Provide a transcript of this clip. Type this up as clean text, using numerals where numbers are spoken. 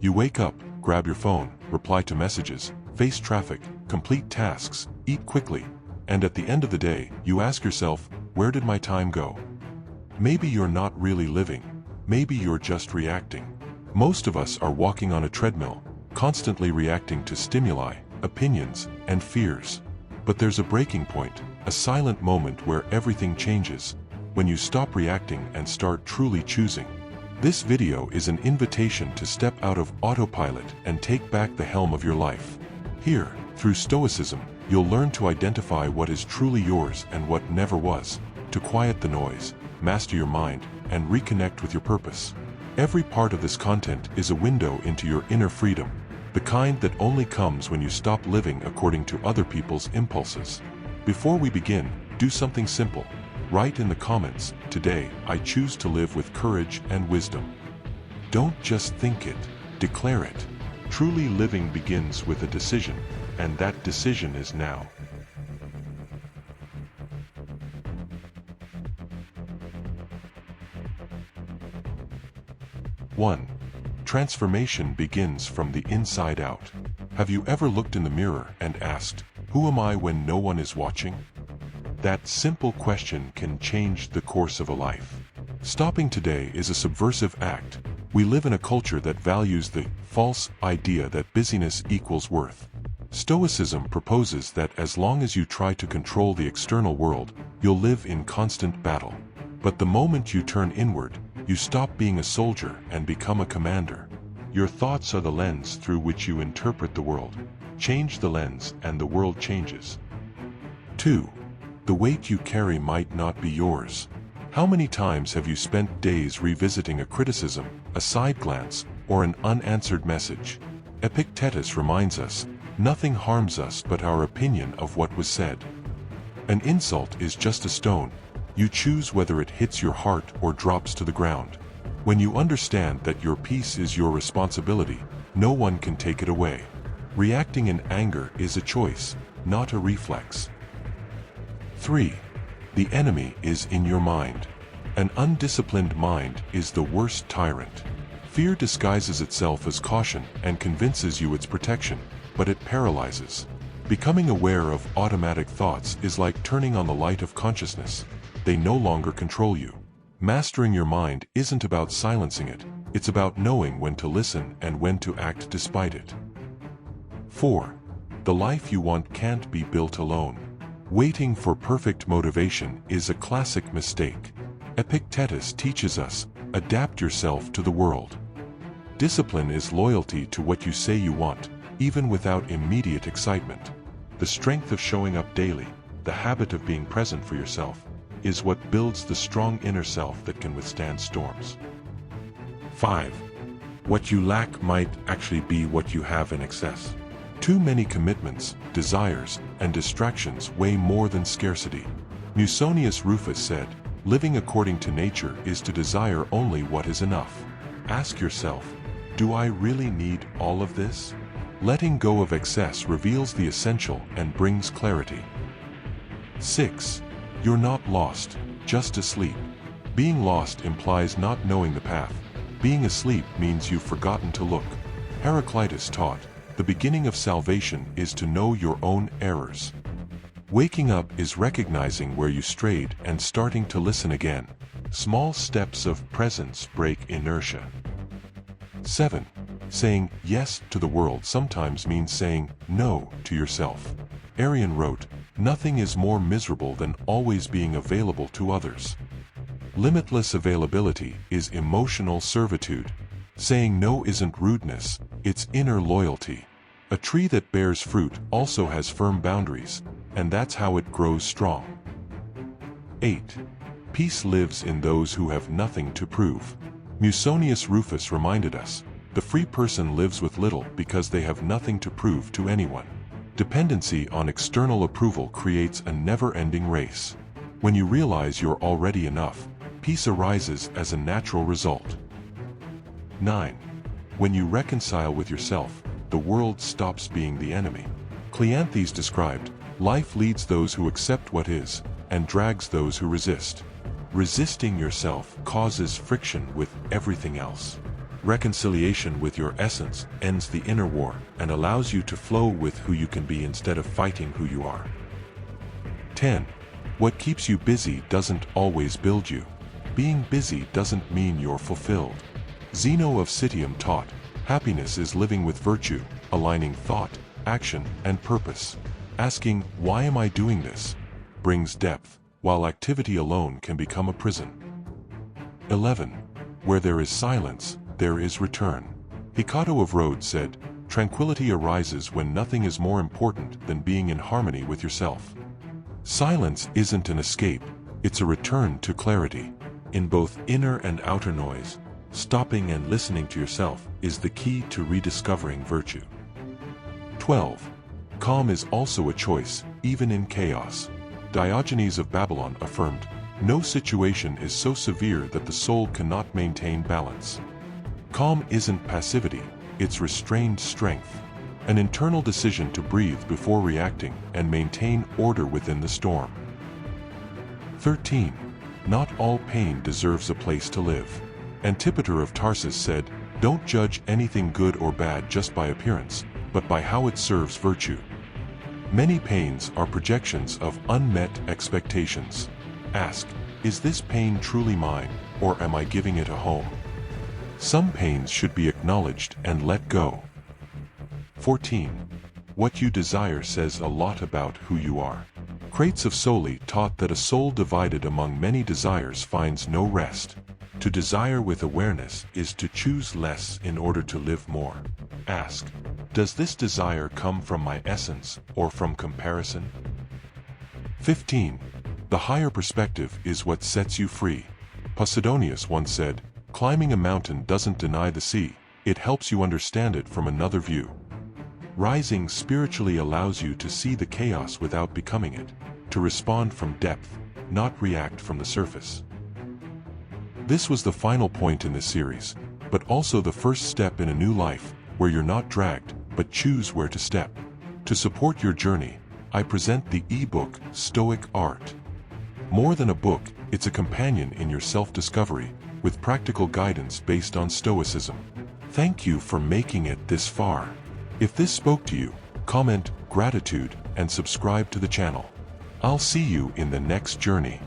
You wake up, grab your phone, reply to messages, face traffic, complete tasks, eat quickly, and at the end of the day, you ask yourself, where did my time go? Maybe you're not really living. Maybe you're just reacting. Most of us are walking on a treadmill, constantly reacting to stimuli, opinions, and fears. But there's a breaking point, a silent moment where everything changes, when you stop reacting and start truly choosing. This video is an invitation to step out of autopilot and take back the helm of your life. Here, through Stoicism, you'll learn to identify what is truly yours and what never was, to quiet the noise, master your mind, and reconnect with your purpose. Every part of this content is a window into your inner freedom, the kind that only comes when you stop living according to other people's impulses. Before we begin, do something simple. Write in the comments, today, I choose to live with courage and wisdom. Don't just think it, declare it. Truly living begins with a decision, and that decision is now. One, transformation begins from the inside out. Have you ever looked in the mirror and asked, who am I when no one is watching? That simple question can change the course of a life. Stopping today is a subversive act. We live in a culture that values the false idea that busyness equals worth. Stoicism proposes that as long as you try to control the external world, you'll live in constant battle. But the moment you turn inward, you stop being a soldier and become a commander. Your thoughts are the lens through which you interpret the world. Change the lens and the world changes. 2. The weight you carry might not be yours. How many times have you spent days revisiting a criticism, a side glance, or an unanswered message? Epicteto reminds us, nothing harms us but our opinion of what was said. An insult is just a stone. You choose whether it hits your heart or drops to the ground. When you understand that your peace is your responsibility, no one can take it away. Reacting in anger is a choice, not a reflex. 3. The enemy is in your mind. An undisciplined mind is the worst tyrant. Fear disguises itself as caution and convinces you it's protection, but it paralyzes. Becoming aware of automatic thoughts is like turning on the light of consciousness. They no longer control you. Mastering your mind isn't about silencing it, it's about knowing when to listen and when to act despite it. 4. The life you want can't be built alone. Waiting for perfect motivation is a classic mistake. Epicteto teaches us, adapt yourself to the world. Discipline is loyalty to what you say you want, even without immediate excitement. The strength of showing up daily, the habit of being present for yourself, is what builds the strong inner self that can withstand storms. 5. What you lack might actually be what you have in excess. Too many commitments, desires, and distractions weigh more than scarcity. Musonius Rufus said, living according to nature is to desire only what is enough. Ask yourself, do I really need all of this? Letting go of excess reveals the essential and brings clarity. 6. You're not lost, just asleep. Being lost implies not knowing the path. Being asleep means you've forgotten to look. Heraclitus taught, the beginning of salvation is to know your own errors. Waking up is recognizing where you strayed and starting to listen again. Small steps of presence break inertia. 7. Saying yes to the world sometimes means saying no to yourself. Arian wrote, nothing is more miserable than always being available to others. Limitless availability is emotional servitude. Saying no isn't rudeness, it's inner loyalty. A tree that bears fruit also has firm boundaries, and that's how it grows strong. 8. Peace lives in those who have nothing to prove. Musonius Rufus reminded us, the free person lives with little because they have nothing to prove to anyone. Dependency on external approval creates a never-ending race. When you realize you're already enough, peace arises as a natural result. 9. When you reconcile with yourself, the world stops being the enemy. Cleanthes described, life leads those who accept what is, and drags those who resist. Resisting yourself causes friction with everything else. Reconciliation with your essence ends the inner war and allows you to flow with who you can be instead of fighting who you are. 10. What keeps you busy doesn't always build you. Being busy doesn't mean you're fulfilled. Zeno of Citium taught, happiness is living with virtue, aligning thought, action, and purpose. Asking, why am I doing this, brings depth, while activity alone can become a prison. 11. Where there is silence, there is return. Epicteto of Rhodes said, tranquility arises when nothing is more important than being in harmony with yourself. Silence isn't an escape, it's a return to clarity. In both inner and outer noise, stopping and listening to yourself is the key to rediscovering virtue. 12. Calm is also a choice, even in chaos. Diogenes of Babylon affirmed, no situation is so severe that the soul cannot maintain balance. Calm isn't passivity, it's restrained strength, an internal decision to breathe before reacting and maintain order within the storm. 13. Not all pain deserves a place to live. Antipater of Tarsus said, don't judge anything good or bad just by appearance, but by how it serves virtue. Many pains are projections of unmet expectations. Ask, is this pain truly mine, or am I giving it a home? Some pains should be acknowledged and let go. 14. What you desire says a lot about who you are. Crates of Soli taught that a soul divided among many desires finds no rest. To desire with awareness is to choose less in order to live more. Ask, does this desire come from my essence or from comparison? 15. The higher perspective is what sets you free. Posidonius once said, climbing a mountain doesn't deny the sea, it helps you understand it from another view. Rising spiritually allows you to see the chaos without becoming it, to respond from depth, not react from the surface. This was the final point in this series, but also the first step in a new life, where you're not dragged, but choose where to step. To support your journey, I present the e-book, Stoic Art. More than a book, it's a companion in your self-discovery, with practical guidance based on Stoicism. Thank you for making it this far. If this spoke to you, comment, gratitude, and subscribe to the channel. I'll see you in the next journey.